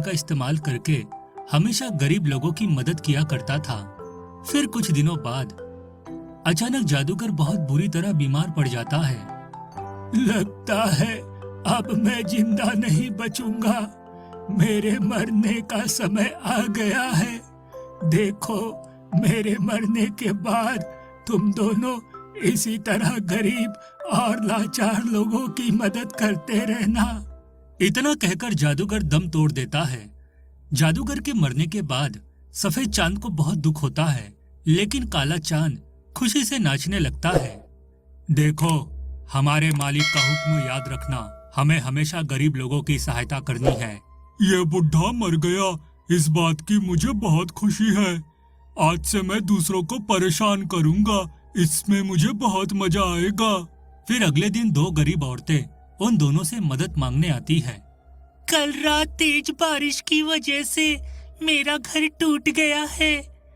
जादूगर का इस्तेमाल करके हमेशा गरीब लोगों की मदद किया करता था। फिर कुछ दिनों बाद अचानक जादूगर बहुत बुरी तरह बीमार पड़ जाता है। लगता है अब मैं जिंदा नहीं बचूंगा, मेरे मरने का समय आ गया है। देखो, मेरे मरने के बाद तुम दोनों इसी तरह गरीब और लाचार लोगों की मदद करते रहना। इतना कहकर जादूगर दम तोड़ देता है। जादूगर के मरने के बाद सफेद चांद को बहुत दुख होता है, लेकिन काला चांद खुशी से नाचने लगता है। देखो, हमारे मालिक का हुक्म याद रखना, हमें हमेशा गरीब लोगों की सहायता करनी है। ये बुढ़ा मर गया, इस बात की मुझे बहुत खुशी है। आज से मैं दूसरों को परेशान करूंगा, इसमें मुझे बहुत मजा आएगा। फिर अगले दिन दो गरीब औरतें उन दोनों से मदद मांगने आती है। कल रात तेज बारिश की वजह से मेरा घर टूट गया है,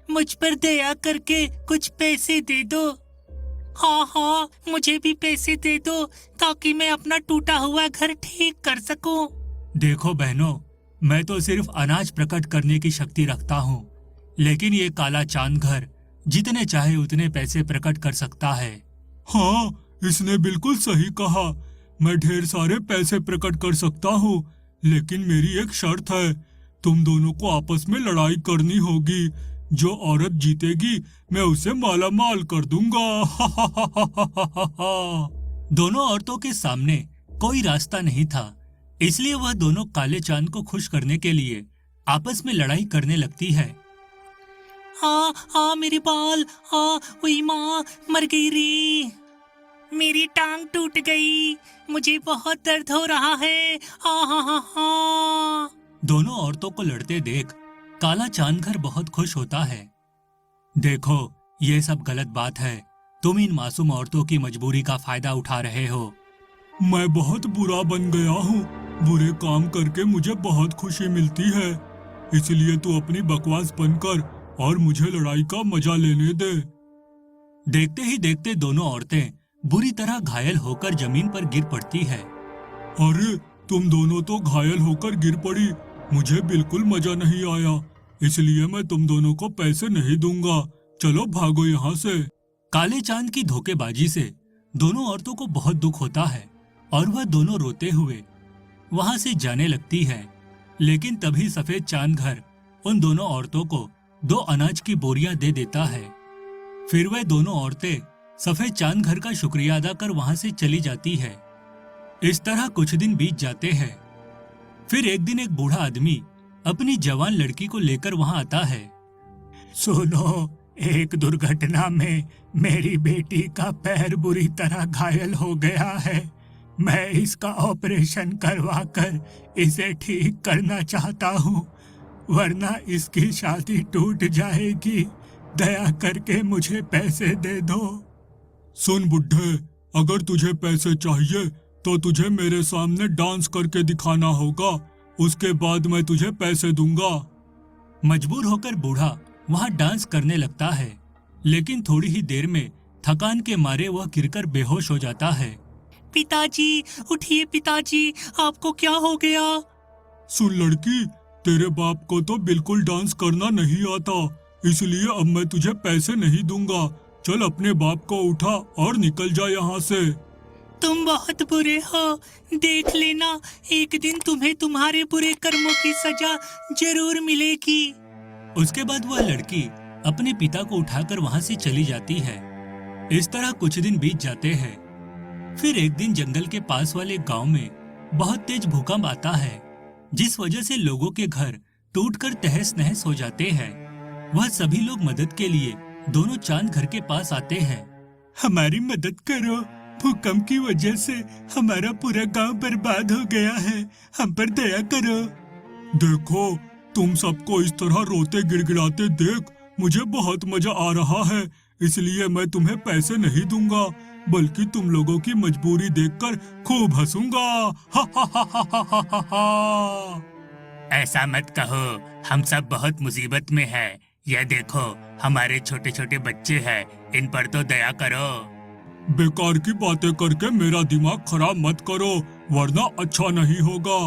मुझ पर दया करके कुछ पैसे दे दो। हाँ, मुझे भी पैसे दे दो ताकि मैं अपना टूटा हुआ घर ठीक कर सकूं। देखो बहनों, मैं तो सिर्फ अनाज प्रकट करने की शक्ति रखता हूँ, लेकिन ये काला चांद घर जितने चाहे उतने पैसे प्रकट कर सकता है। हाँ, इसने बिल्कुल सही कहा। मैं ढेर सारे पैसे प्रकट कर सकता हूँ, लेकिन मेरी एक शर्त है, तुम दोनों को आपस में लड़ाई करनी होगी। जो औरत जीतेगी मैं उसे माला माल कर दूंगा। दोनों औरतों के सामने कोई रास्ता नहीं था, इसलिए वह दोनों काले चांद को खुश करने के लिए आपस में लड़ाई करने लगती है। मेरे बाल, वही माँ मर गई रे, मेरी टांग टूट गई, मुझे बहुत दर्द हो रहा है। दोनों औरतों को लड़ते देख काला चांद घर बहुत खुश होता है। देखो, ये सब गलत बात है, तुम इन मासूम औरतों की मजबूरी का फायदा उठा रहे हो। मैं बहुत बुरा बन गया हूँ, बुरे काम करके मुझे बहुत खुशी मिलती है, इसलिए तू अपनी बकवास बंद कर और मुझे लड़ाई का मजा लेने दे। देखते ही देखते दोनों औरतें बुरी तरह घायल होकर जमीन पर गिर पड़ती है। अरे, तुम दोनों तो घायल होकर गिर पड़ी, मुझे बिल्कुल मजा नहीं आया, इसलिए मैं तुम दोनों को पैसे नहीं दूंगा। चलो भागो यहाँ से। काले चांद की धोखेबाजी से दोनों औरतों को बहुत दुख होता है और वह दोनों रोते हुए वहां से जाने लगती है। लेकिन तभी सफेद चांद घर उन दोनों औरतों को 2 अनाज की बोरियां दे देता है। फिर वह दोनों औरतें सफेद चांद घर का शुक्रिया अदा कर वहां से चली जाती है। इस तरह कुछ दिन बीत जाते हैं। फिर एक दिन एक बूढ़ा आदमी अपनी जवान लड़की को लेकर वहां आता है। सुनो, एक दुर्घटना में मेरी बेटी का पैर बुरी तरह घायल हो गया है, मैं इसका ऑपरेशन करवाकर इसे ठीक करना चाहता हूँ, वरना इसकी शादी टूट जाएगी, दया करके मुझे पैसे दे दो। सुन बुड्ढे, अगर तुझे पैसे चाहिए तो तुझे मेरे सामने डांस करके दिखाना होगा, उसके बाद मैं तुझे पैसे दूंगा। मजबूर होकर बूढ़ा वहां डांस करने लगता है, लेकिन थोड़ी ही देर में थकान के मारे वह गिरकर बेहोश हो जाता है। पिताजी, उठिए पिताजी, आपको क्या हो गया? सुन लड़की, तेरे बाप को तो बिल्कुल डांस करना नहीं आता, इसलिए अब मैं तुझे पैसे नहीं दूंगा। चल अपने बाप को उठा और निकल जा यहाँ से। तुम बहुत बुरे हो, देख लेना, एक दिन तुम्हें तुम्हारे बुरे कर्मों की सजा जरूर मिलेगी। उसके बाद वह लड़की अपने पिता को उठाकर वहां से चली जाती है। इस तरह कुछ दिन बीत जाते हैं। फिर एक दिन जंगल के पास वाले गांव में बहुत तेज भूकंप आता है, जिस वजह से लोगों के घर टूटकर तहस नहस हो जाते हैं। वह सभी लोग मदद के लिए दोनों चांद घर के पास आते हैं। हमारी मदद करो, भूकंप की वजह से हमारा पूरा गांव बर्बाद हो गया है, हम पर दया करो। देखो, तुम सबको इस तरह रोते गिड़गिड़ाते देख मुझे बहुत मजा आ रहा है, इसलिए मैं तुम्हें पैसे नहीं दूंगा, बल्कि तुम लोगों की मजबूरी देखकर खूब हंसूंगा। हा हा हा हा हा हा हा। ऐसा मत कहो, हम सब बहुत मुसीबत में हैं। यह देखो, हमारे छोटे छोटे बच्चे हैं, इन पर तो दया करो। बेकार की बातें करके मेरा दिमाग खराब मत करो, वरना अच्छा नहीं होगा।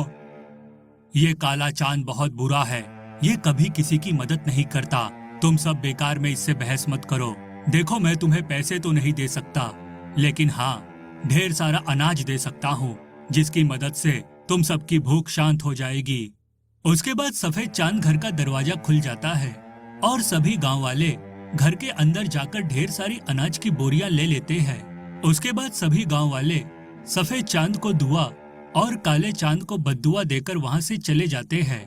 ये काला चांद बहुत बुरा है, ये कभी किसी की मदद नहीं करता। तुम सब बेकार में इससे बहस मत करो। देखो, मैं तुम्हें पैसे तो नहीं दे सकता, लेकिन हाँ, ढेर सारा अनाज दे सकता हूँ, जिसकी मदद से तुम सबकी भूख शांत हो जाएगी। उसके बाद सफेद चांद घर का दरवाजा खुल जाता है और सभी गांव वाले घर के अंदर जाकर ढेर सारी अनाज की बोरियां ले लेते हैं। उसके बाद सभी गांव वाले सफेद चांद को दुआ और काले चांद को बद्दुआ देकर वहां से चले जाते हैं।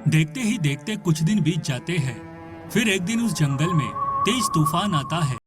देखते ही देखते कुछ दिन बीत जाते हैं। फिर एक दिन उस जंगल में तेज तूफान आता है।